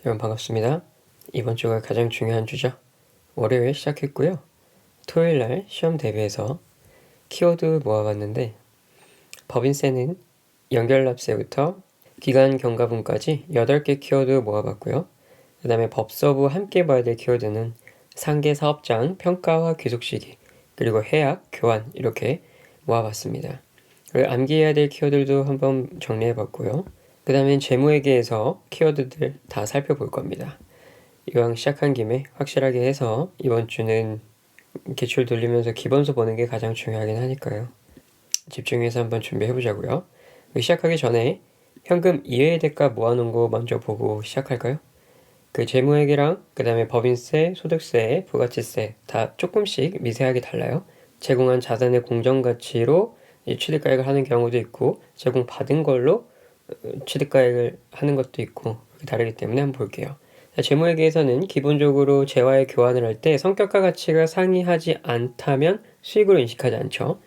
여러분 반갑습니다. 이번 주가 가장 중요한 주죠. 월요일 시작했고요. 토요일날 시험 대비해서 키워드 모아봤는데 법인세는 연결납세부터 기간 경과분까지 8개 키워드 모아봤고요. 그 다음에 법서부 함께 봐야 될 키워드는 상계 사업장 평가와 귀속시기 그리고 해약, 교환 이렇게 모아봤습니다. 그리고 암기해야 될 키워드도 한번 정리해봤고요. 그 다음엔 재무회계에서 키워드들 다 살펴볼 겁니다. 이왕 시작한 김에 확실하게 해서 이번 주는 기출 돌리면서 기본서 보는 게 가장 중요하긴 하니까요. 집중해서 한번 준비해보자고요. 시작하기 전에 현금 이외의 대가 모아놓은 거 먼저 보고 시작할까요? 그 재무회계랑 그 다음에 법인세, 소득세, 부가치세 다 조금씩 미세하게 달라요. 제공한 자산의 공정가치로 취득가액을 하는 경우도 있고 제공받은 걸로 취득가액을 하는 것도 있고 다르기 때문에 한번 볼게요. 재무회계에서는 기본적으로 재화의 교환을 할 때 성격과 가치가 상이하지 않다면 수익으로 인식하지 않죠.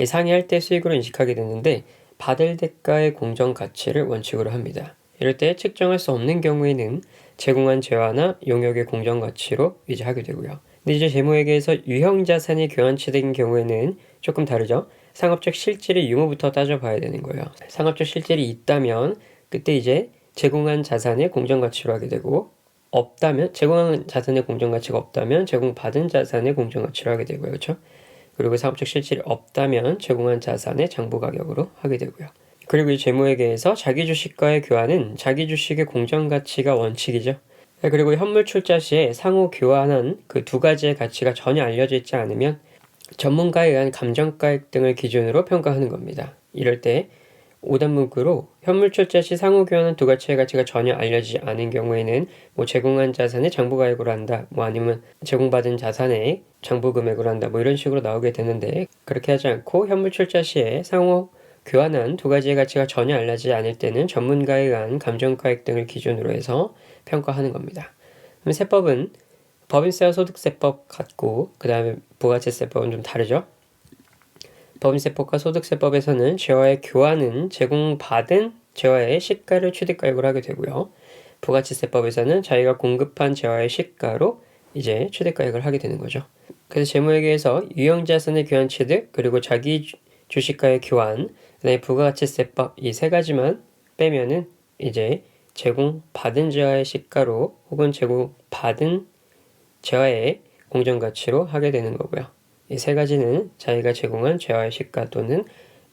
상이할 때 수익으로 인식하게 되는데 받을 대가의 공정 가치를 원칙으로 합니다. 이럴 때 측정할 수 없는 경우에는 제공한 재화나 용역의 공정 가치로 이제 하게 되고요. 근데 이제 재무회계에서 유형자산이 교환치된 경우에는 조금 다르죠. 상업적 실질의 유무부터 따져봐야 되는 거예요. 상업적 실질이 있다면 그때 이제 제공한 자산의 공정가치로 하게 되고 없다면 제공한 자산의 공정가치가 없다면 제공받은 자산의 공정가치로 하게 되고요. 그렇죠? 그리고 상업적 실질이 없다면 제공한 자산의 장부가격으로 하게 되고요. 그리고 이 재무회계에서 자기 주식과의 교환은 자기 주식의 공정가치가 원칙이죠. 그리고 현물 출자 시에 상호 교환한 그 두 가지의 가치가 전혀 알려져 있지 않으면 전문가에 의한 감정가액 등을 기준으로 평가하는 겁니다. 이럴 때 5단 문구로 현물 출자 시 상호 교환한 두 가치의 가치가 전혀 알려지지 않은 경우에는 제공한 자산의 장부가액으로 한다, 아니면 제공받은 자산의 장부금액으로 한다, 이런 식으로 나오게 되는데 그렇게 하지 않고 현물 출자 시에 상호 교환한 두 가지의 가치가 전혀 알려지지 않을 때는 전문가에 의한 감정가액 등을 기준으로 해서 평가하는 겁니다. 그럼 세법은 법인세와 소득세법 같고 그 다음에 부가치세법은 좀 다르죠. 법인세법과 소득세법에서는 재화의 교환은 제공받은 재화의 시가를 취득가액으로 하게 되고요. 부가치세법에서는 자기가 공급한 재화의 시가로 이제 취득가액을 하게 되는 거죠. 그래서 재무회계에서 유형자산의 교환 취득 그리고 자기 주식과의 교환 그다음에 부가치세법 이 세 가지만 빼면은 이제 제공받은 재화의 시가로 혹은 제공받은 재화의 공정가치로 하게 되는 거고요. 이 세 가지는 자기가 제공한 재화의 시가 또는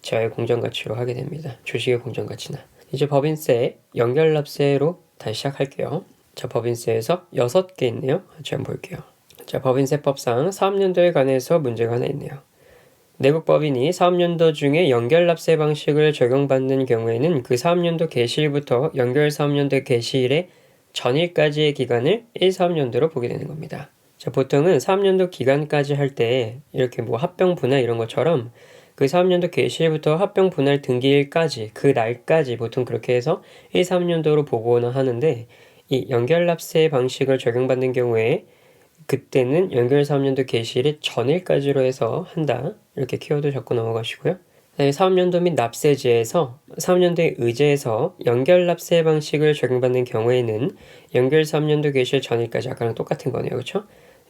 재화의 공정가치로 하게 됩니다. 주식의 공정가치나. 이제 법인세, 연결납세로 다시 시작할게요. 자, 법인세에서 6개 있네요. 같이 한번 볼게요. 자, 법인세법상 사업연도에 관해서 문제가 하나 있네요. 내국법인이 사업연도 중에 연결납세 방식을 적용받는 경우에는 그 사업연도 개시일부터 연결사업연도 개시일의 전일까지의 기간을 1사업연도로 보게 되는 겁니다. 자, 보통은 사업연도 기간까지 할 때 이렇게 합병 분할 이런 것처럼 그 사업연도 개시일부터 합병 분할 등기일까지 그 날까지 보통 그렇게 해서 1사업연도로 보거나 하는데 이 연결납세 방식을 적용받는 경우에 그때는 연결사업연도 개시일의 전일까지로 해서 한다. 이렇게 키워드 적고 넘어가시고요. 사업연도 및 납세지에서 사업연도에 의제해서 연결납세 방식을 적용받는 경우에는 연결사업연도 개시일 전일까지 아까랑 똑같은 거네요. 그렇죠?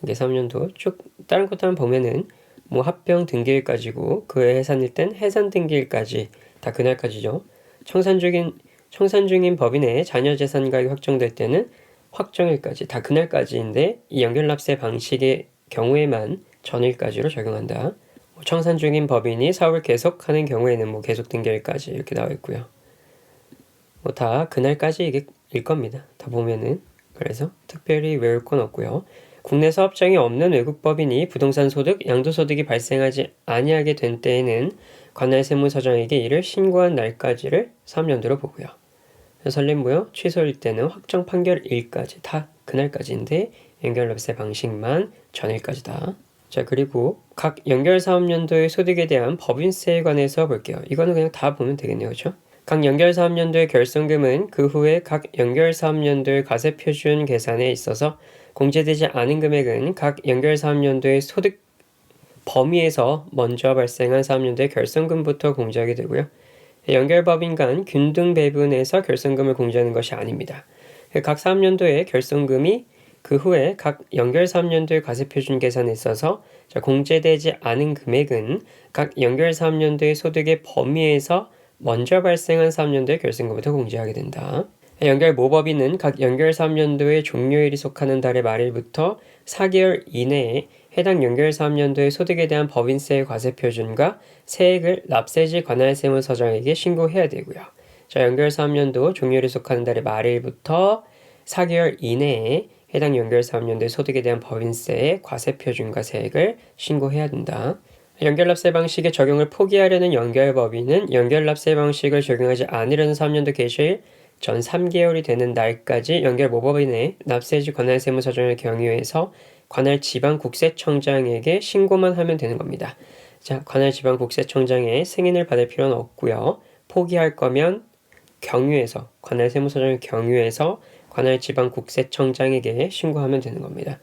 이게 사업연도 쭉 다른 것도 한번 보면은 합병 등기일까지고 그에 해산일 땐 해산 등기일까지 다 그날까지죠. 청산 중인 법인의 자녀 재산가액이 확정될 때는 확정일까지 다 그날까지인데 이 연결납세 방식의 경우에만 전일까지로 적용한다. 청산 중인 법인이 사업을 계속하는 경우에는 계속 등기일까지 이렇게 나와 있고요. 다 그날까지일 겁니다. 다 보면은. 그래서 특별히 외울 건 없고요. 국내 사업장이 없는 외국 법인이 부동산 소득, 양도소득이 발생하지 아니하게 된 때에는 관할 세무서장에게 이를 신고한 날까지를 사업연도로 보고요. 설립무효, 취소일 때는 확정 판결일까지 다 그날까지인데 연결납세 방식만 전일까지다. 자, 그리고 각 연결사업연도의 소득에 대한 법인세에 관해서 볼게요. 이거는 그냥 다 보면 되겠네요. 그렇죠? 각 연결사업연도의 결손금은 그 후에 각 연결사업연도의 과세표준 계산에 있어서 공제되지 않은 금액은 각 연결사업연도의 소득 범위에서 먼저 발생한 사업연도의 결손금부터 공제하게 되고요. 연결법인 간 균등 배분에서 결손금을 공제하는 것이 아닙니다. 각 사업연도의 결손금이 그 후에 각 연결 사업연도의 과세표준 계산에 있어서 공제되지 않은 금액은 각 연결 사업연도의 소득의 범위에서 먼저 발생한 사업연도의 결손금부터 공제하게 된다. 연결 모법인은 각 연결 사업연도의 종료일이 속하는 달의 말일부터 4개월 이내에 해당 연결 사업연도의 소득에 대한 법인세의 과세표준과 세액을 납세지 관할 세무서장에게 신고해야 되고요. 연결 사업연도 종료일이 속하는 달의 말일부터 4개월 이내에 해당 연결 사업연도의 소득에 대한 법인세의 과세표준과 세액을 신고해야 된다. 연결납세 방식의 적용을 포기하려는 연결법인은 연결납세 방식을 적용하지 않으려는 사업연도 개시일 전 3개월이 되는 날까지 연결 모법인의 납세지 관할 세무서장을 경유해서 관할 지방국세청장에게 신고만 하면 되는 겁니다. 자, 관할 지방국세청장의 승인을 받을 필요는 없고요. 포기할 거면 경유해서 관할 세무서장을 경유해서 관할 지방국세청장에게 신고하면 되는 겁니다.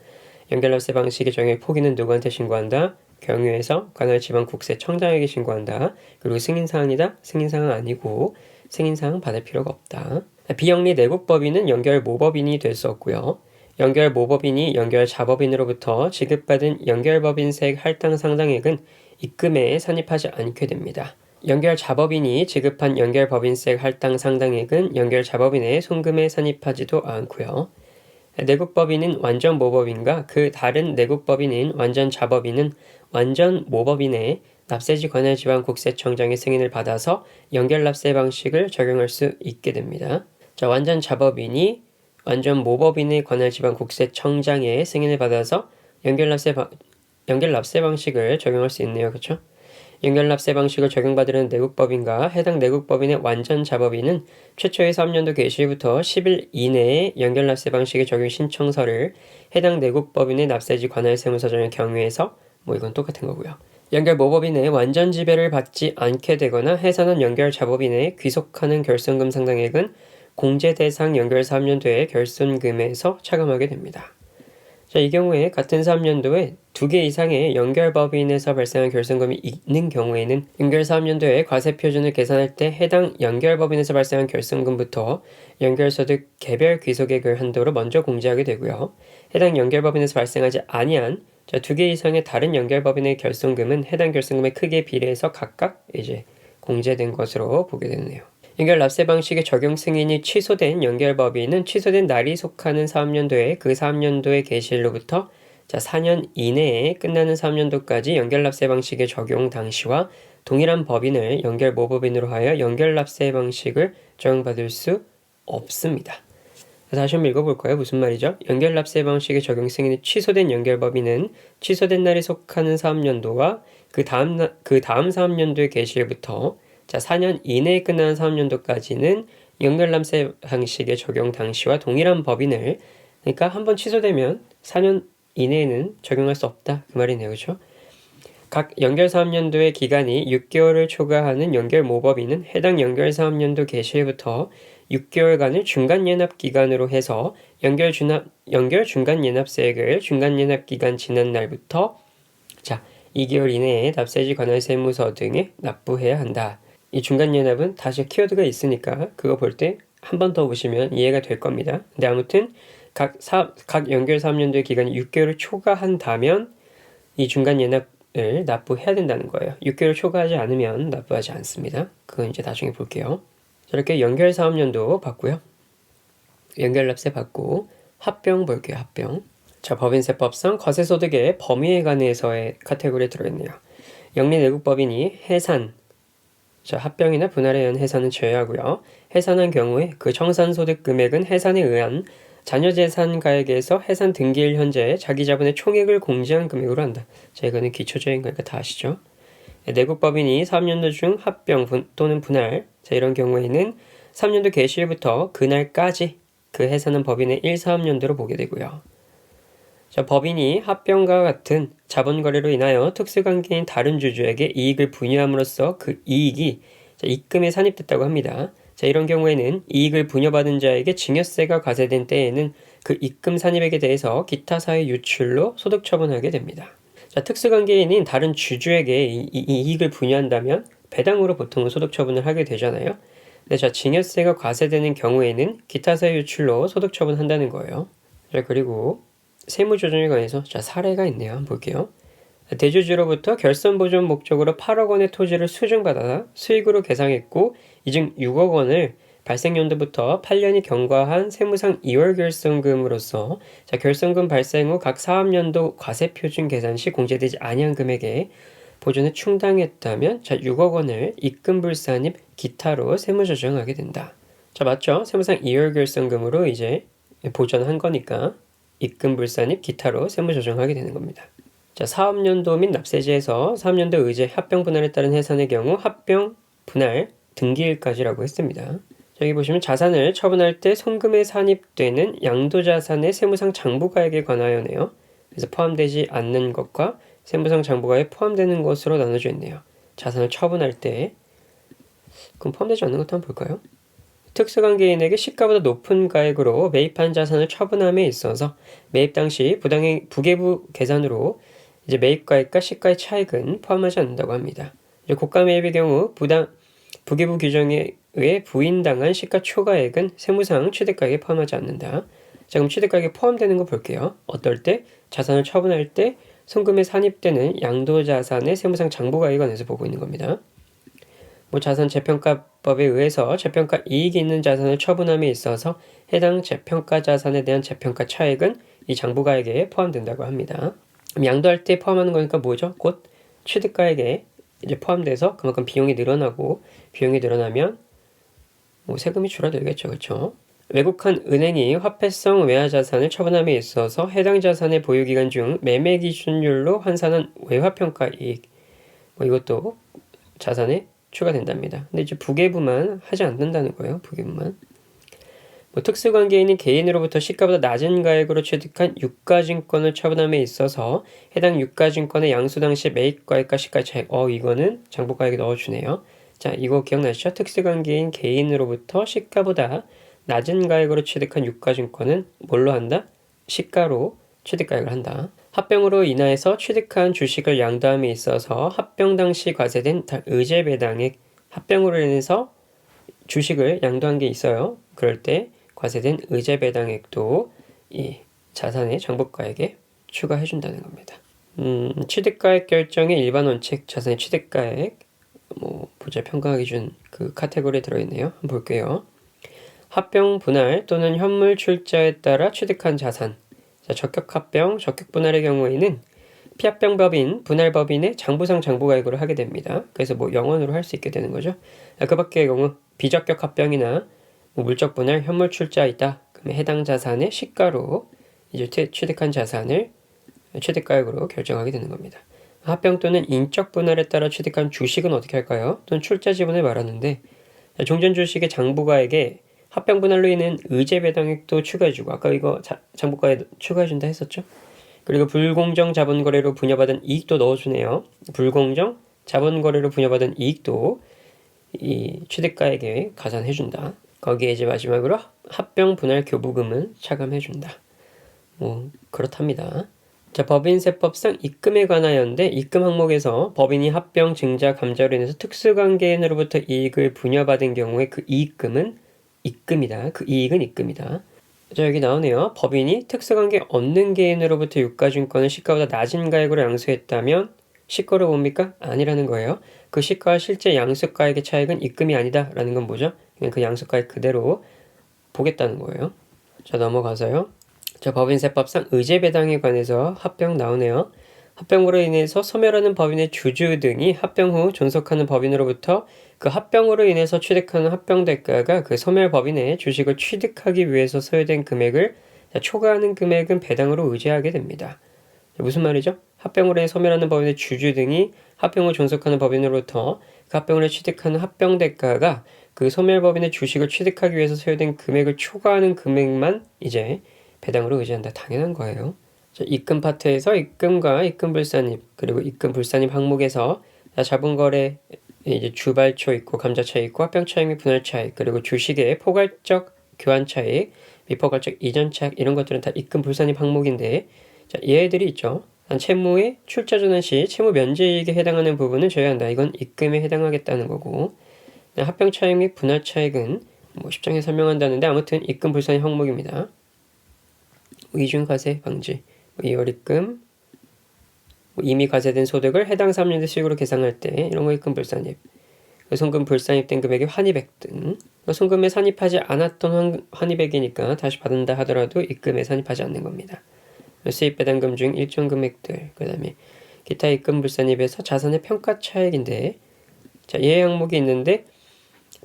연결납세 방식의 적용의 포기는 누구한테 신고한다? 경유해서 관할 지방국세청장에게 신고한다. 그리고 승인사항이다? 승인사항은 아니고 승인사항 받을 필요가 없다. 비영리 내국법인은 연결모법인이 될 수 없고요. 연결모법인이 연결자법인으로부터 지급받은 연결법인세액 할당 상당액은 입금에 산입하지 않게 됩니다. 연결자법인이 지급한 연결법인세액 할당 상당액은 연결자법인의 송금에 산입하지도 않고요. 내국법인인 완전모법인과 그 다른 내국법인인 완전자법인은 완전모법인의 납세지 관할 지방국세청장의 승인을 받아서 연결납세 방식을 적용할 수 있게 됩니다. 자, 완전자법인이 완전모법인의 관할 지방국세청장의 승인을 받아서 연결납세 방식을 적용할 수 있네요. 그렇죠? 연결납세 방식을 적용받으려는 내국법인과 해당 내국법인의 완전자법인은 최초의 사업연도 개시일부터 10일 이내에 연결납세 방식의 적용 신청서를 해당 내국법인의 납세지 관할 세무서장의 경우에서 이건 똑같은 거고요. 연결모법인의 완전 지배를 받지 않게 되거나 해산한 연결자법인에 귀속하는 결손금 상당액은 공제 대상 연결 사업연도의 결손금에서 차감하게 됩니다. 자, 이 경우에 같은 사업연도에 2개 이상의 연결법인에서 발생한 결손금이 있는 경우에는 연결사업연도의 과세표준을 계산할 때 해당 연결법인에서 발생한 결손금부터 연결소득 개별 귀속액을 한도로 먼저 공제하게 되고요. 해당 연결법인에서 발생하지 아니한 2개 이상의 다른 연결법인의 결손금은 해당 결손금의 크기에 비례해서 각각 이제 공제된 것으로 보게 되네요. 연결납세 방식의 적용 승인이 취소된 연결법인은 취소된 날이 속하는 사업연도에 그 사업연도의 개시일로부터 4년 이내에 끝나는 사업연도까지 연결납세 방식의 적용 당시와 동일한 법인을 연결모법인으로 하여 연결납세 방식을 적용받을 수 없습니다. 다시 한번 읽어볼까요? 무슨 말이죠? 연결납세 방식의 적용 승인이 취소된 연결법인은 취소된 날이 속하는 사업연도와 그 다음 사업연도의 개시일부터 4년 이내에 끝나는 사업연도까지는 연결납세 방식의 적용 당시와 동일한 법인을 그러니까 한번 취소되면 4년 이내에는 적용할 수 없다. 그 말이네요. 그렇죠? 각 연결사업연도의 기간이 6개월을 초과하는 연결모법인은 해당 연결사업연도 개시일부터 6개월간을 중간연합기간으로 해서 연결 중간연합세액을 중간연합기간 지난 날부터 2개월 이내에 납세지 관할 세무서 등에 납부해야 한다. 이 중간연합은 다시 키워드가 있으니까 그거 볼 때 한 번 더 보시면 이해가 될 겁니다. 근데 아무튼 각 연결사업연도의 기간이 6개월을 초과한다면 이 중간연합을 납부해야 된다는 거예요. 6개월 초과하지 않으면 납부하지 않습니다. 그건 이제 나중에 볼게요. 이렇게 연결사업연도 받고요. 연결납세 받고 합병 볼게요. 합병. 자, 법인세법상 과세소득의 범위에 관해서의 카테고리에 들어있네요. 영리내국법인이 해산, 합병이나 분할에 의한 해산은 제외하고요. 해산한 경우에 그 청산소득 금액은 해산에 의한 자녀재산가액에서 해산 등기일 현재 자기 자본의 총액을 공제한 금액으로 한다. 자, 이거는 기초적인 거니까 다 아시죠? 내국법인이 3년도 중 합병 또는 분할, 이런 경우에는 3년도 개시일부터 그날까지 그 해산한 법인의 1사업연도로 보게 되고요. 법인이 합병과 같은 자본거래로 인하여 특수관계인 다른 주주에게 이익을 분유함으로써 그 이익이 입금에 산입됐다고 합니다. 이런 경우에는 이익을 분여받은 자에게 증여세가 과세된 때에는 그 입금 산입액에 대해서 기타 사회 유출로 소득 처분하게 됩니다. 특수관계인인 다른 주주에게 이 이익을 분유한다면 배당으로 보통은 소득 처분을 하게 되잖아요. 네, 자, 증여세가 과세되는 경우에는 기타세 유출로 소득 처분한다는 거예요. 자, 그리고 세무조정에 관해서 자, 사례가 있네요. 한번 볼게요. 대주주로부터 결손보존 목적으로 8억 원의 토지를 수증받아 수익으로 계상했고 이 중 6억 원을 발생연도부터 8년이 경과한 세무상 2월 결손금으로서 자, 결손금 발생 후 각 사업연도 과세표준 계산 시 공제되지 아니한 금액에 보존에 충당했다면 자, 6억 원을 입금불산입 기타로 세무조정하게 된다. 자, 맞죠? 세무상 2월 결손금으로 이제 보존한 거니까 입금불산입 기타로 세무조정하게 되는 겁니다. 자, 사업연도 및 납세지에서 사업연도 의제 합병 분할에 따른 해산의 경우 합병 분할 등기일까지라고 했습니다. 자, 여기 보시면 자산을 처분할 때 손금에 산입되는 양도자산의 세무상 장부가액에 관하여네요. 그래서 포함되지 않는 것과 세무상 장부가에 포함되는 것으로 나눠져 있네요. 자산을 처분할 때 그럼 포함되지 않는 것도 한번 볼까요? 특수관계인에게 시가보다 높은 가액으로 매입한 자산을 처분함에 있어서 매입 당시 부계부 계산으로 이제 매입가액과 시가의 차익은 포함하지 않는다고 합니다. 이제 고가 매입의 경우 부계부 규정에 의해 부인당한 시가 초과액은 세무상 취득가액에 포함하지 않는다. 자, 그럼 취득가액에 포함되는 거 볼게요. 어떨 때? 자산을 처분할 때 손금에 산입되는 양도자산의 세무상 장부가액에 관해서 보고 있는 겁니다. 뭐 자산 재평가법에 의해서 재평가 이익이 있는 자산을 처분함에 있어서 해당 재평가 자산에 대한 재평가 차익은 이 장부가액에 포함된다고 합니다. 그럼 양도할 때 포함하는 거니까 뭐죠? 곧 취득가액에 이제 포함돼서 그만큼 비용이 늘어나고 비용이 늘어나면 뭐 세금이 줄어들겠죠. 그렇죠? 외국한 은행이 화폐성 외화자산을 처분함에 있어서 해당 자산의 보유기간 중 매매 기준율로 환산한 외화평가 이익 뭐 이것도 자산에 추가된답니다. 근데 이제 부계부만 하지 않는다는 거예요. 부계부만. 뭐 특수관계인이 개인으로부터 시가보다 낮은 가액으로 취득한 유가증권을 처분함에 있어서 해당 유가증권의 양수 당시 매입가액과 시가 차익. 이거는 장부가액에 넣어주네요. 자, 이거 기억나시죠? 특수관계인 개인으로부터 시가보다 낮은 가액으로 취득한 유가증권은 뭘로 한다? 시가로 취득가액을 한다. 합병으로 인하여서 취득한 주식을 양도함에 있어서 합병 당시 과세된 의제 배당액, 합병으로 인해서 주식을 양도한 게 있어요. 그럴 때 과세된 의제 배당액도 이 자산의 장부가액에 추가해 준다는 겁니다. 취득가액 결정의 일반 원칙, 자산의 취득가액, 보자 평가 기준 그 카테고리에 들어있네요. 한번 볼게요. 합병 분할 또는 현물 출자에 따라 취득한 자산. 자, 적격 합병, 적격 분할의 경우에는 피합병법인, 분할법인의 장부상 장부가액으로 하게 됩니다. 그래서 영원으로 할 수 있게 되는 거죠. 그 밖의 경우 비적격 합병이나 물적 분할, 현물 출자 있다. 그러면 해당 자산의 시가로 이제 취득한 자산을 취득가액으로 결정하게 되는 겁니다. 합병 또는 인적 분할에 따라 취득한 주식은 어떻게 할까요? 또는 출자 지분을 말하는데 종전 주식의 장부가액에 합병 분할로 인한 의제 배당액도 추가해주고 아까 이거 장부가액 추가해준다 했었죠? 그리고 불공정 자본거래로 분여받은 이익도 넣어주네요. 불공정 자본거래로 분여받은 이익도 이 취득가액에 가산해준다. 거기에 이제 마지막으로 합병 분할 교부금은 차감해준다. 그렇답니다. 자, 법인세법상 입금에 관하여인데 입금 항목에서 법인이 합병, 증자, 감자로 인해서 특수관계인으로부터 이익을 분여받은 경우에 그 이익금은 입금이다. 그 이익은 입금이다. 자, 여기 나오네요. 법인이 특수관계 없는 개인으로부터 유가증권을 시가보다 낮은 가액으로 양수했다면 시가로 뭡니까? 아니라는 거예요. 그 시가와 실제 양수가액의 차익은 입금이 아니다. 라는 건 뭐죠? 그냥 그 양수가액 그대로 보겠다는 거예요. 자, 넘어가서요. 자, 법인세법상 의제배당에 관해서 합병 나오네요. 합병으로 인해서 소멸하는 법인의 주주 등이 합병 후 존속하는 법인으로부터 그 합병으로 인해서 취득하는 합병 대가가 그 소멸 법인의 주식을 취득하기 위해서 소요된 금액을 초과하는 금액은 배당으로 의제하게 됩니다. 무슨 말이죠? 합병으로 인해 소멸하는 법인의 주주 등이 합병 후 존속하는 법인으로부터 그 합병으로 취득하는 합병 대가가 그 소멸 법인의 주식을 취득하기 위해서 소요된 금액을 초과하는 금액만 이제 배당으로 의지한다. 당연한 거예요. 자, 입금 파트에서 입금과 입금불산입 그리고 입금불산입 항목에서 자본거래 이제 주발초 있고 감자차익 있고 합병차익 및 분할차익 그리고 주식의 포괄적 교환차익 미포괄적 이전차익 이런 것들은 다 입금불산입 항목인데 자, 얘들이 있죠. 채무의 출자 전환 시 채무 면제이익에 해당하는 부분은 제외한다. 이건 입금에 해당하겠다는 거고 합병 차익 및 분할 차익은 10장에 설명한다는데 아무튼 입금 불산입 항목입니다. 이중과세 방지, 이월입금, 이미 과세된 소득을 해당 3년도 수익으로 계상할 때 이런 거 입금 불산입, 송금 불산입된 금액의 환입액 등 송금에 산입하지 않았던 환입액이니까 다시 받는다 하더라도 입금에 산입하지 않는 겁니다. 수입 배당금 중 일정 금액들, 그 다음에 기타 입금 불산입에서 자산의 평가 차익인데 자, 예외 항목이 있는데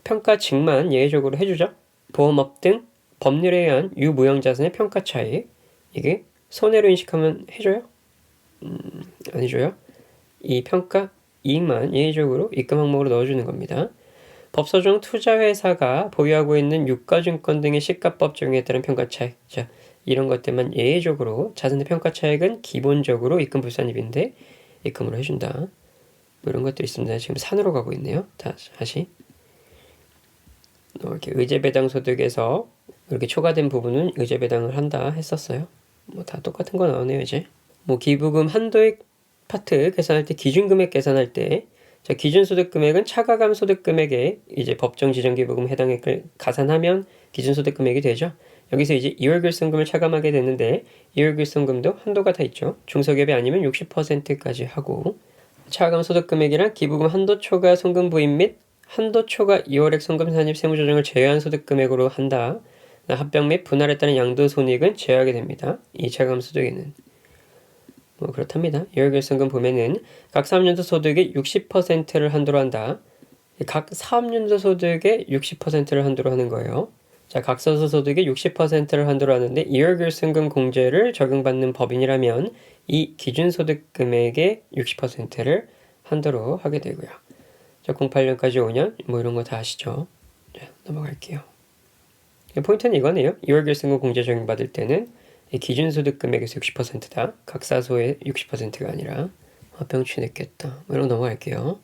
평가직만 예외적으로 해주죠. 보험업 등 법률에 의한 유무형 자산의 평가 차익, 이게 손해로 인식하면 해줘요? 안 해줘요. 이 평가 이익만 예외적으로 입금 항목으로 넣어주는 겁니다. 법서정 투자회사가 보유하고 있는 유가증권 등의 시가법 적용에 따른 평가 차익, 자, 이런 것들만 예외적으로 자산의 평가 차익은 기본적으로 입금 불산입인데 입금으로 해준다. 뭐 이런 것들이 있습니다. 지금 산으로 가고 있네요. 다시 이렇게 의제배당 소득에서 이렇게 초과된 부분은 의제배당을 한다 했었어요. 뭐 다 똑같은 거 나오네요 이제. 뭐 기부금 한도액 파트 계산할 때 기준금액 계산할 때 자, 기준소득금액은 차가감 소득금액에 이제 법정 지정 기부금 해당액을 가산하면 기준소득금액이 되죠. 여기서 이제 2월 결손금을 차감하게 되는데 2월 결손금도 한도가 다 있죠. 중소기업이 아니면 60%까지 하고 차가감 소득금액이란 기부금 한도 초과 송금 부입 및 한도 초과 2월액 송금 산입 세무조정을 제외한 소득금액으로 한다. 합병 및 분할에 따른 양도손익은 제외하게 됩니다. 이 차가감 소득에는. 뭐 그렇답니다. 2월 결손금 보면은 각 사업연도 소득의 60%를 한도로 한다. 각 사업연도 소득의 60%를 한도로 하는 거예요. 자, 각 서수 소득의 60%를 한도로 하는데 2월 결손금 공제를 적용받는 법인이라면 이 기준소득 금액의 60%를 한도로 하게 되고요. 자, 08년까지 5년 뭐 이런 거 다 아시죠? 자, 넘어갈게요. 포인트는 이거네요. 2월 결손금 공제 적용받을 때는 기준소득 금액에서 60%다. 각 사소의 60%가 아니라 합병 취득했다. 뭐 이런 거 넘어갈게요.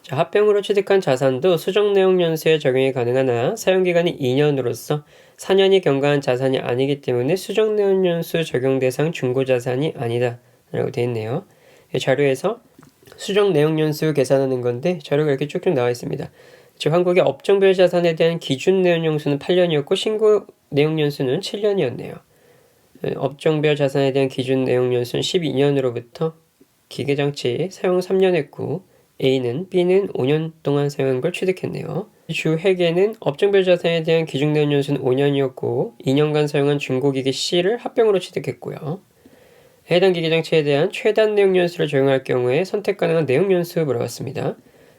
자, 합병으로 취득한 자산도 수정내용 연수에 적용이 가능하나 사용기간이 2년으로서 4년이 경과한 자산이 아니기 때문에 수정내용 연수 적용 대상 중고자산이 아니다 라고 되어 있네요. 자료에서 수정내용 연수 계산하는 건데 자료가 이렇게 쭉쭉 나와 있습니다. 즉 한국의 업종별 자산에 대한 기준 내용 연수는 8년이었고 신고 내용 연수는 7년이었네요. 업종별 자산에 대한 기준 내용 연수는 12년으로부터 기계장치 사용 3년 했고 A는 B는 5년 동안 사용한 걸 취득했네요. 주 회계는 업종별 자산에 대한 기준 내용 연수는 5년이었고 2년간 사용한 중고기계 C를 합병으로 취득했고요. 해당 기계장치에 대한 최단 내용 연수를 적용할 경우에 선택 가능한 내용 연수 물어봤습니다.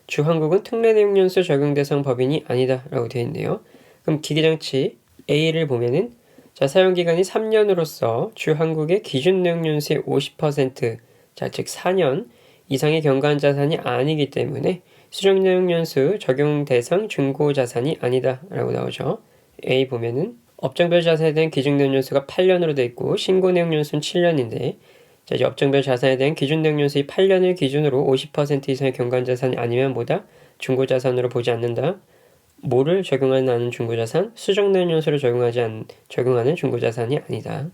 주 한국은 특례 내용 연수 적용 대상 법인이 아니다 라고 되어 있네요. 그럼 기계장치 A를 보면은 자, 사용기간이 3년으로서 주 한국의 기준 내용 연수의 50%, 자, 즉 4년 이상의 경과한 자산이 아니기 때문에 수정 내용 연수 적용 대상 중고 자산이 아니다 라고 나오죠. A 보면은 업종별 자산에 대한 기준 내용 연수가 8년으로 되어 있고 신고 내용 연수는 7년인데 자, 이제 업종별 자산에 대한 기준 내용 연수의 8년을 기준으로 50% 이상의 경과한 자산이 아니면 뭐다? 중고 자산으로 보지 않는다. 뭐를 적용하지 않은 중고자산? 수정내용 연수를 적용하는 중고자산이 아니다.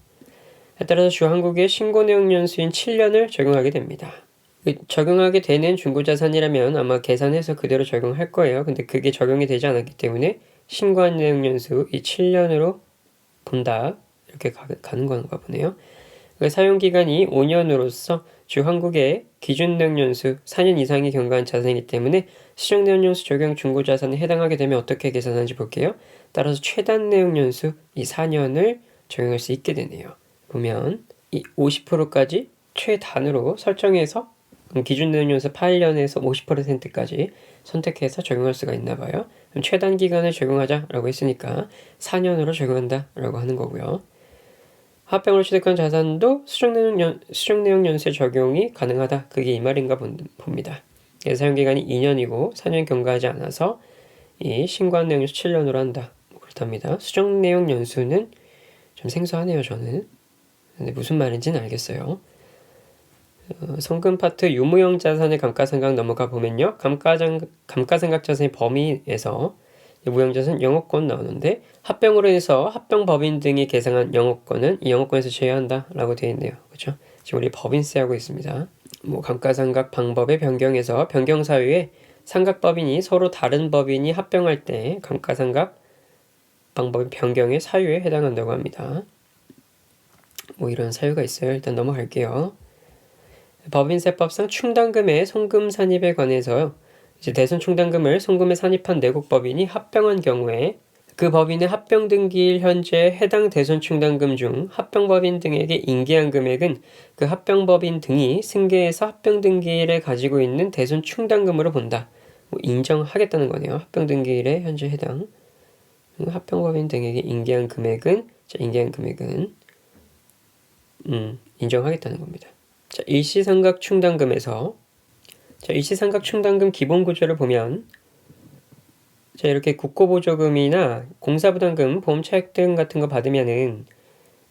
따라서 주 한국의 신고내용 연수인 7년을 적용하게 됩니다. 적용하게 되는 중고자산이라면 아마 계산해서 그대로 적용할 거예요. 근데 그게 적용이 되지 않았기 때문에 신고한 내용 연수 이 7년으로 본다. 이렇게 가는 건가 보네요. 사용기간이 5년으로서 주 한국의 기준 내용 연수 4년 이상이 경과한 자산이기 때문에 수정 내용 연수 적용 중고자산에 해당하게 되면 어떻게 계산하는지 볼게요. 따라서 최단 내용 연수 이 4년을 적용할 수 있게 되네요. 보면 이 50%까지 최단으로 설정해서 기준 내용 연수 8년에서 50%까지 선택해서 적용할 수가 있나 봐요. 그럼 최단 기간을 적용하자라고 했으니까 4년으로 적용한다 라고 하는 거고요. 합병으로 취득한 자산도 수정 내용 연수에 적용이 가능하다. 그게 이 말인가 봅니다. 사용기간이 2년이고 4년 경과하지 않아서 이 신고한 내용 연수 7년으로 한다. 그렇답니다. 수정 내용 연수는 좀 생소하네요, 저는. 근데 무슨 말인지는 알겠어요. 송금 파트 유무형 자산의 감가상각 넘어가 보면요. 감가상각 자산의 범위에서 무형자산 영업권 나오는데 합병으로 해서 합병법인 등이 계상한 영업권은 이 영업권에서 제외한다 라고 되어 있네요. 그렇죠? 지금 우리 법인세 하고 있습니다. 뭐 감가상각 방법의 변경에서 변경 사유에 상각법인이 서로 다른 법인이 합병할 때 감가상각 방법 변경의 사유에 해당한다고 합니다. 뭐 이런 사유가 있어요. 일단 넘어갈게요. 법인세법상 충당금의 송금 산입에 관해서요. 이제 대손 충당금을 송금에 산입한 내국법인이 합병한 경우에 그 법인의 합병 등기일 현재 해당 대손 충당금 중 합병법인 등에게 인계한 금액은 그 합병법인 등이 승계해서 합병 등기일에 가지고 있는 대손 충당금으로 본다. 뭐 인정하겠다는 거네요. 합병 등기일에 현재 해당 합병법인 등에게 인계한 금액은 인정하겠다는 겁니다. 자, 일시상각 충당금에서 일시상각 충당금 기본 구조를 보면 자, 이렇게 국고보조금이나 공사부담금, 보험차액 등 같은 거 받으면은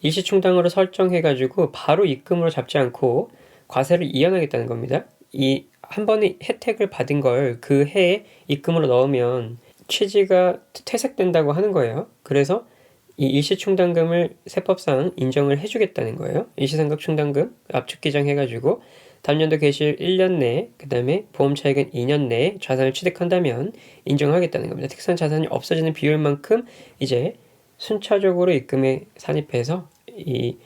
일시충당으로 설정해가지고 바로 입금으로 잡지 않고 과세를 이연하겠다는 겁니다. 이 한 번에 혜택을 받은 걸 그 해에 입금으로 넣으면 취지가 퇴색된다고 하는 거예요. 그래서 이 일시충당금을 세법상 인정을 해주겠다는 거예요. 일시상각 충당금 압축기장 해가지고 단년도 개시일 1년 내에 그 다음에 보험차익은 2년 내에 자산을 취득한다면 인정하겠다는 겁니다. 특산 자산이 없어지는 비율만큼 이제 순차적으로 입금에 산입해서 이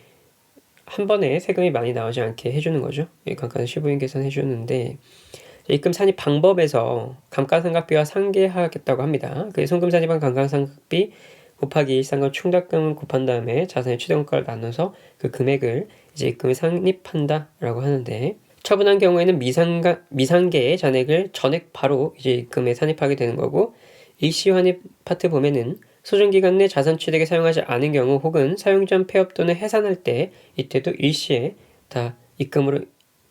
한 번에 세금이 많이 나오지 않게 해주는 거죠. 감가는 15인 계산 해주는데 입금 산입 방법에서 감가상각비와 상계하겠다고 합니다. 그 송금 산입한 감가상각비 곱하기 일상금 충당금을 곱한 다음에 자산의 취득원가를 나눠서 그 금액을 이제 입금에 산입한다라고 하는데 처분한 경우에는 미상계의 잔액을 전액 바로 이제 입금에 산입하게 되는 거고 일시환입 파트 보면은 소정기간 내 자산 취득에 사용하지 않은 경우 혹은 사용 전 폐업 또는 해산할 때 이때도 일시에 다 입금으로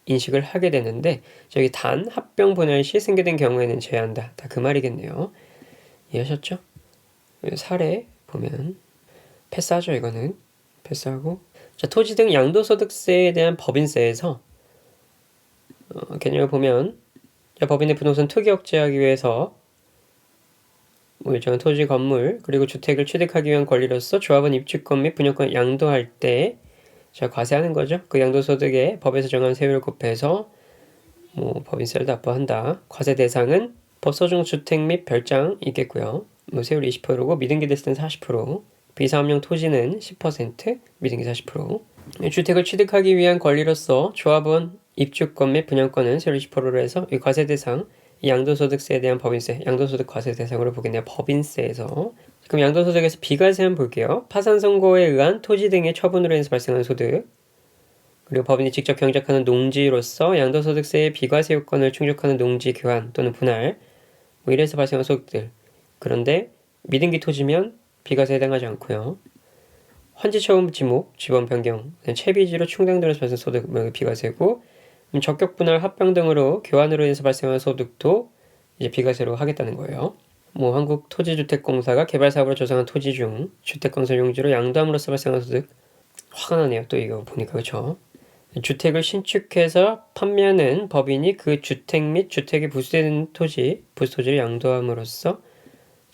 인식을 하게 되는데 저기 단 합병 분할 시 승계된 경우에는 제한한다. 다 그 말이겠네요. 이해하셨죠? 사례 보면 패스하죠. 이거는 패스하고 자, 토지 등 양도소득세에 대한 법인세에서 개념을 보면 법인의 부동산 투기 억제하기 위해서 일정한 토지 건물 그리고 주택을 취득하기 위한 권리로서 조합원 입주권 및 분양권 양도할 때 자, 과세하는 거죠. 그 양도소득에 법에서 정한 세율을 곱해서 법인세를 납부한다. 과세 대상은 법소중 주택 및 별장 있겠고요. 세율 20%고 미등기 됐을 땐 40%, 비사업용 토지는 10%, 미등기 40%. 주택을 취득하기 위한 권리로서 조합원 입주권 및 분양권은 세율 20%로 해서 이 과세 대상 양도소득세에 대한 법인세, 양도소득 과세 대상으로 보겠네요. 법인세에서. 그럼 양도소득에서 비과세 한번 볼게요. 파산 선고에 의한 토지 등의 처분으로 인해서 발생한 소득, 그리고 법인이 직접 경작하는 농지로서 양도소득세의 비과세 요건을 충족하는 농지 교환 또는 분할, 이래서 발생한 소득들. 그런데 미등기 토지면 비과세에 해당하지 않고요. 환지 처분 지목, 지번 변경, 채비지로 충당들어서 발생한 소득, 비과세고, 적격 분할 합병 등으로 교환으로 인해서 발생한 소득도 이제 비과세로 하겠다는 거예요. 한국토지주택공사가 개발사업으로 조성한 토지 중 주택건설 용지로 양도함으로써 발생한 소득. 화가 나네요. 또 이거 보니까 그렇죠. 주택을 신축해서 판매하는 법인이 그 주택 및 주택에 부수되는 부수토지를 양도함으로써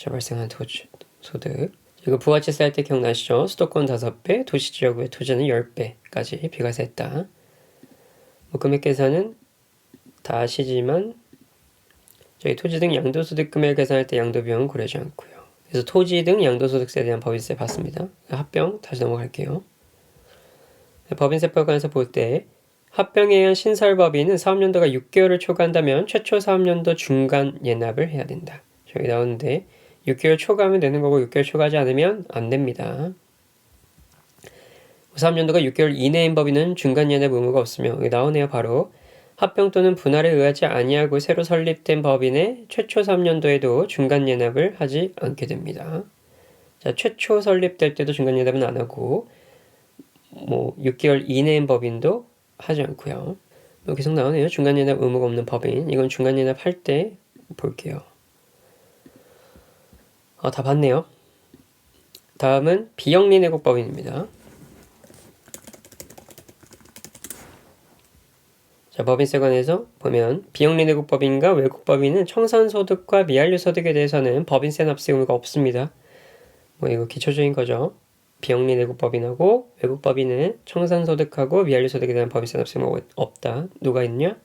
발생한 소득. 이거 부가치세 할 때 기억나시죠? 수도권 5배, 도시지역의 토지는 10배까지 비과세했다. 금액 계산은 다 아시지만 저희 토지 등 양도소득 금액 계산할 때 양도비용은 고려하지 않고요. 그래서 토지 등 양도소득세에 대한 법인세 받습니다. 합병 다시 넘어갈게요. 법인세법에 관해서 볼 때 합병에 의한 신설법인은 사업연도가 6개월을 초과한다면 최초 사업연도 중간 예납을 해야 된다. 저기 나오는데 6개월 초과하면 되는 거고 6개월 초과하지 않으면 안 됩니다. 사업연도가 6개월 이내인 법인은 중간 예납 의무가 없으며 여기 나오네요. 바로 합병 또는 분할에 의하지 아니하고 새로 설립된 법인의 최초 사업연도에도 중간 예납을 하지 않게 됩니다. 자, 최초 설립될 때도 중간 예납은 안 하고 6개월 이내인 법인도 하지 않고요. 계속 나오네요. 중간 예납 의무가 없는 법인. 이건 중간 예납 할 때 볼게요. 다 봤네요. 다음은 비영리 내국법인입니다. 자, 법인세 관해서 보면 비영리 내국법인과 외국법인은 청산소득과 미완료소득에 대해서는 법인세 납세 의무가 없습니다. 이거 기초적인 거죠. 비영리 내국법인하고 외국법인은 청산소득하고 미완료소득에 대한 법인세 납세 의무가 없다. 누가 있냐?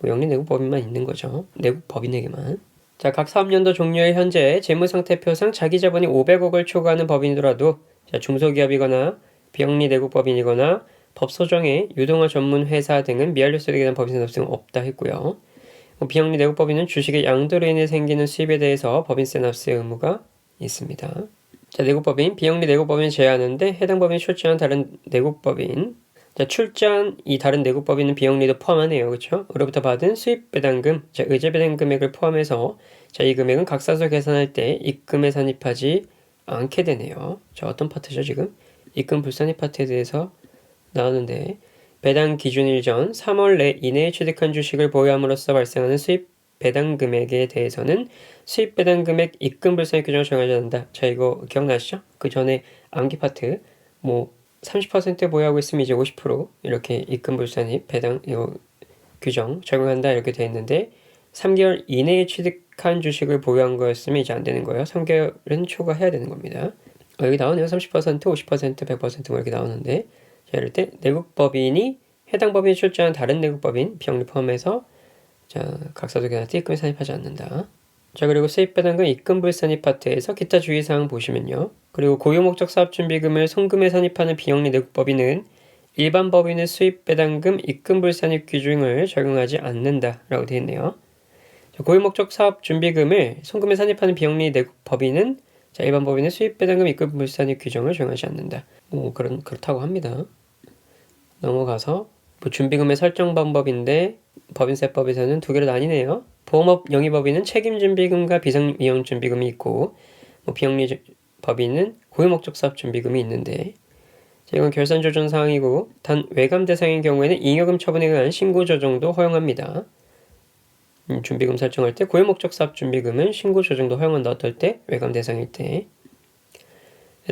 영리내국법인만 있는 거죠. 내국법인에게만. 자, 각 사업연도 종료일 현재 재무상태표상 자기자본이 500억을 초과하는 법인이더라도 자, 중소기업이거나 비영리 내국법인이거나 법소정의 유동화 전문 회사 등은 미완료소득에 대한 법인세 납세는 없다 했고요. 비영리 내국법인은 주식의 양도로 인해 생기는 수입에 대해서 법인세 납세 의무가 있습니다. 자, 내국법인, 비영리 내국법인을 제외하는데 해당 법인이 출제한 다른 내국법인. 자, 출제한 이 다른 내국법인은 비영리도 포함하네요. 그렇죠? 으로부터 받은 수입 배당금, 자, 의제 배당 금액을 포함해서 자, 이 금액은 각사서 계산할 때 입금에 산입하지 않게 되네요. 자, 어떤 파트죠, 지금? 입금 불산입 파트에 대해서 나오는데 배당 기준일 전 3월 내 이내에 취득한 주식을 보유함으로써 발생하는 수입 배당 금액에 대해서는 수입 배당 금액 입금 불산입 규정을 정하지 않는다. 자, 이거 기억나시죠? 그 전에 암기 파트 30% 보유하고 있으면 이제 50% 이렇게 입금 불산입 배당 이거 규정 적용한다 이렇게 돼 있는데 3개월 이내에 취득한 주식을 보유한 거였으면 이제 안 되는 거예요. 3개월은 초과해야 되는 겁니다. 여기 나오네요. 30%, 50%, 100% 이렇게 나오는데 자, 이럴 때 내국법인이 해당 법인이 출제한 다른 내국법인 비영리 포함해서 자, 각사소득에한테 입금에 산입하지 않는다. 자, 그리고 수입배당금 입금 불산입 파트에서 기타 주의사항 보시면요. 그리고 고유목적 사업준비금을 송금에 산입하는 비영리 내국법인은 일반 법인의 수입배당금 입금 불산입 규정을 적용하지 않는다라고 되어 있네요. 자, 고유목적 사업준비금을 송금에 산입하는 비영리 내국법인은 자, 일반 법인의 수입배당금 입금 불산입 규정을 적용하지 않는다. 그렇다고 합니다. 넘어가서 준비금의 설정 방법인데 법인세법에서는 두 개로 나뉘네요. 보험업 영위법인은 책임준비금과 비상위험준비금이 있고 비영리 법인은 고유목적 사업준비금이 있는데 이건 결산조정 사항이고 단 외감 대상인 경우에는 잉여금 처분에 의한 신고조정도 허용합니다. 준비금 설정할 때 고유목적 사업준비금은 신고조정도 허용한다. 어떨 때? 외감 대상일 때.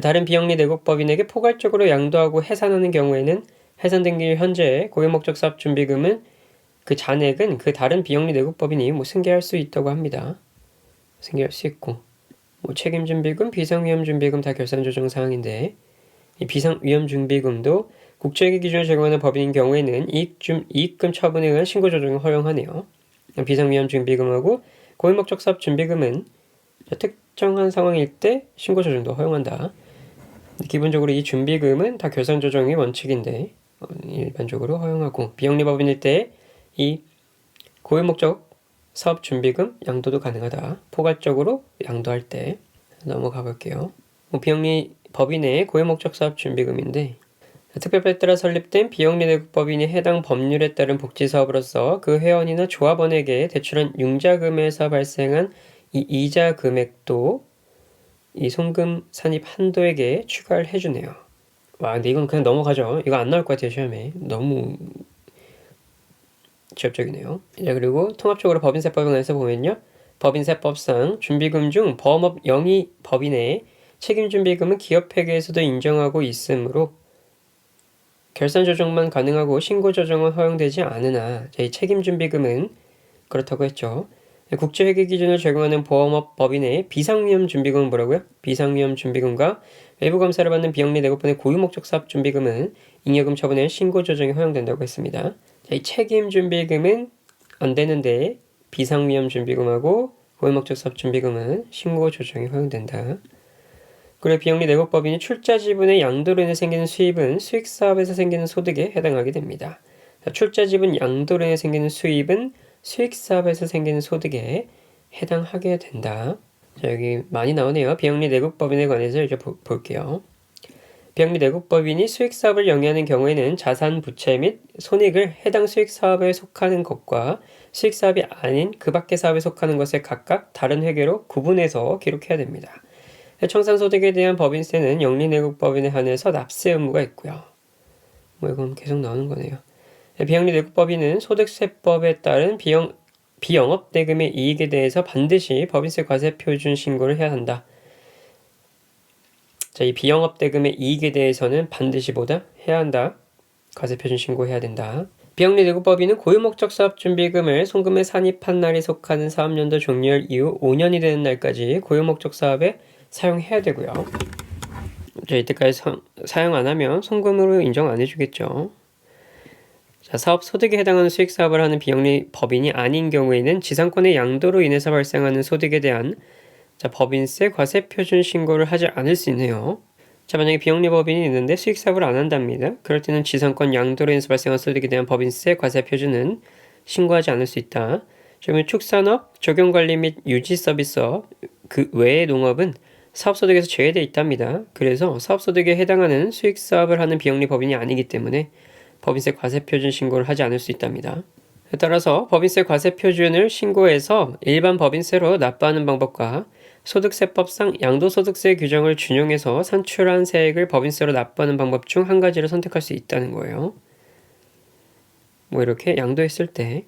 다른 비영리 내국법인에게 포괄적으로 양도하고 해산하는 경우에는 해산 등기 현재 고유목적 사업준비금은 그 잔액은 그 다른 비영리 내국법인이 승계할 수 있다고 합니다. 승계할 수 있고 책임준비금, 비상위험준비금 다 결산조정 사항인데 이 비상위험준비금도 국제회계 기준을 적용하는 법인인 경우에는 이익금 처분에 의한 신고조정을 허용하네요. 비상위험준비금하고 고유목적 사업준비금은 특정한 상황일 때 신고조정도 허용한다. 기본적으로 이 준비금은 다 결산조정의 원칙인데 일반적으로 허용하고 비영리 법인일 때 이 고유목적 사업준비금 양도도 가능하다. 포괄적으로 양도할 때 넘어가 볼게요. 비영리 법인의 고유목적 사업준비금인데 특별법에 따라 설립된 비영리 내국법인이 해당 법률에 따른 복지사업으로서 그 회원이나 조합원에게 대출한 융자금에서 발생한 이 이자 금액도 이 송금 산입 한도에게 추가를 해주네요. 와, 근데 이건 그냥 넘어가죠. 이거 안 나올 것 같아요, 시험에. 너무 지엽적이네요. 자, 그리고 통합적으로 법인세법에 관해서 보면요. 법인세법상 준비금 중 보험업 영위 법인의 책임준비금은 기업회계에서도 인정하고 있으므로 결산조정만 가능하고 신고조정은 허용되지 않으나 이 책임준비금은 그렇다고 했죠. 국제회계 기준을 적용하는 보험업 법인의 비상위험준비금은 뭐라고요? 비상위험준비금과 외부감사를 받는 비영리 내국법인의 고유목적 사업준비금은 잉여금 처분에 신고조정이 허용된다고 했습니다. 이 책임준비금은 안 되는데 비상위험준비금하고 고유목적 사업준비금은 신고조정이 허용된다. 그리고 비영리 내국법인이 출자 지분의 양도로 인해 생기는 수입은 수익사업에서 생기는 소득에 해당하게 됩니다. 출자 지분 양도로 인해 생기는 수입은 수익사업에서 생기는 소득에 해당하게 된다. 자, 여기 많이 나오네요. 비영리 내국법인에 관해서 이제 볼게요. 비영리 내국법인이 수익사업을 영위하는 경우에는 자산, 부채 및 손익을 해당 수익사업에 속하는 것과 수익사업이 아닌 그 밖의 사업에 속하는 것에 각각 다른 회계로 구분해서 기록해야 됩니다. 청산소득에 대한 법인세는 영리내국법인에 한해서 납세 의무가 있고요. 이건 계속 나오는 거네요. 비영리 내국법인은 소득세법에 따른 비영업대금의 이익에 대해서 반드시 법인세 과세표준 신고를 해야 한다. 자, 이 비영업대금의 이익에 대해서는 반드시 해야 한다. 과세표준 신고해야 된다. 비영리 내국법인은 고유목적 사업준비금을 송금에 산입한 날이 속하는 사업연도 종료일 이후 5년이 되는 날까지 고유목적 사업에 사용해야 되고요. 자, 이때까지 사용 안 하면 송금으로 인정 안 해주겠죠. 자, 자, 사업 소득에 해당하는 수익 사업을 하는 비영리 법인이 아닌 경우에는 지상권의 양도로 인해서 발생하는 소득에 대한 법인세 과세 표준 신고를 하지 않을 수 있네요. 자, 만약에 비영리 법인이 있는데 수익 사업을 안 한답니다. 그럴 때는 지상권 양도로 인해서 발생한 소득에 대한 법인세 과세 표준은 신고하지 않을 수 있다. 그러면 축산업, 적용관리 및 유지 서비스업, 그 외의 농업은 사업소득에서 제외되어 있답니다. 그래서 사업소득에 해당하는 수익 사업을 하는 비영리 법인이 아니기 때문에 법인세 과세 표준 신고를 하지 않을 수 있답니다. 따라서 법인세 과세 표준을 신고해서 일반 법인세로 납부하는 방법과 소득세법상 양도소득세 규정을 준용해서 산출한 세액을 법인세로 납부하는 방법 중 한 가지를 선택할 수 있다는 거예요. 뭐 이렇게 양도했을 때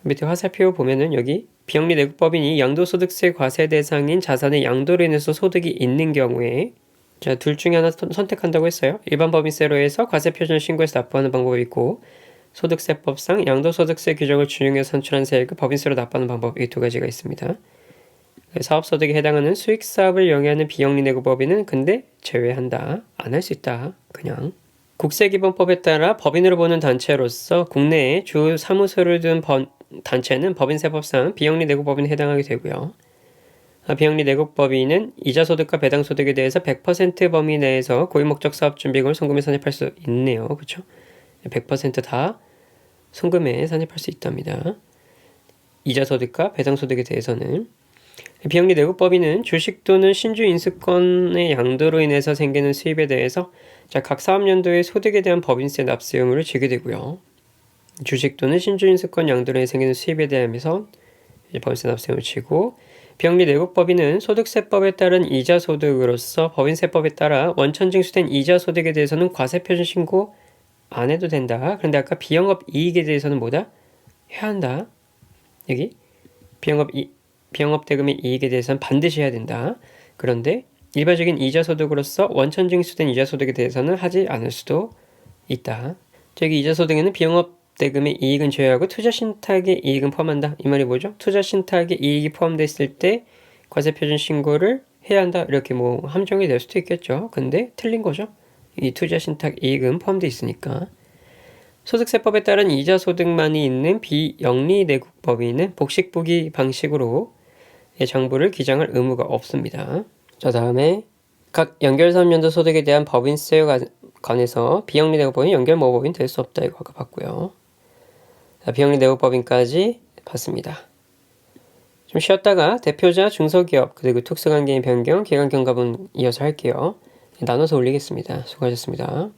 밑에 화살표 보면은 여기 비영리 내국법인이 양도소득세 과세 대상인 자산의 양도로 인해서 소득이 있는 경우에 자, 둘 중에 하나 선택한다고 했어요. 일반 법인세로 해서 과세 표준을 신고해서 납부하는 방법이 있고 소득세법상 양도소득세 규정을 준용해서 산출한 세액을 법인세로 납부하는 방법 이 두 가지가 있습니다. 사업소득에 해당하는 수익사업을 영위하는 비영리 내국법인은 근데 제외한다. 안 할 수 있다. 그냥. 국세기본법에 따라 법인으로 보는 단체로서 국내에 주 사무소를 둔 단체는 법인세법상 비영리 내국법인에 해당하게 되고요. 비영리 내국법인은 이자소득과 배당소득에 대해서 100% 범위 내에서 고유목적 사업준비금을 송금에 산입할 수 있네요. 그렇죠? 100%다 송금에 산입할 수 있답니다. 이자소득과 배당소득에 대해서는 비영리 내국법인은 주식 또는 신주 인수권의 양도로 인해서 생기는 수입에 대해서 각 사업연도의 소득에 대한 법인세 납세 의무를 지게 되고요. 주식 또는 신주 인수권 양도로 인해 생기는 수입에 대하면서 법인세 납세 의무를 지고 비영리 내국법인은 소득세법에 따른 이자소득으로서 법인세법에 따라 원천 징수된 이자소득에 대해서는 과세표준 신고 안 해도 된다. 그런데 아까 비영업 이익에 대해서는 뭐다? 해야 한다. 여기 비영업 대금의 이익에 대해서는 반드시 해야 된다. 그런데 일반적인 이자소득으로서 원천 징수된 이자소득에 대해서는 하지 않을 수도 있다. 저기 이자소득에는 비영업 대금의 이익은 제외하고 투자신탁의 이익은 포함한다. 이 말이 뭐죠? 투자신탁의 이익이 포함됐을 때 과세표준 신고를 해야 한다. 이렇게 뭐 함정이 될 수도 있겠죠. 근데 틀린 거죠. 이 투자신탁 이익은 포함되어 있으니까. 소득세법에 따른 이자소득만이 있는 비영리 내국법인은 복식부기 방식으로 정부를 기장할 의무가 없습니다. 자, 다음에 각 연결사업연도 소득에 대한 법인세에 관해서 비영리 내국법인 연결모법인 될 수 없다. 이거 아까 봤고요. 자, 비영리 내국법인까지 봤습니다. 좀 쉬었다가 대표자, 중소기업, 그리고 특수관계인 변경, 기관 경감은 이어서 할게요. 나눠서 올리겠습니다. 수고하셨습니다.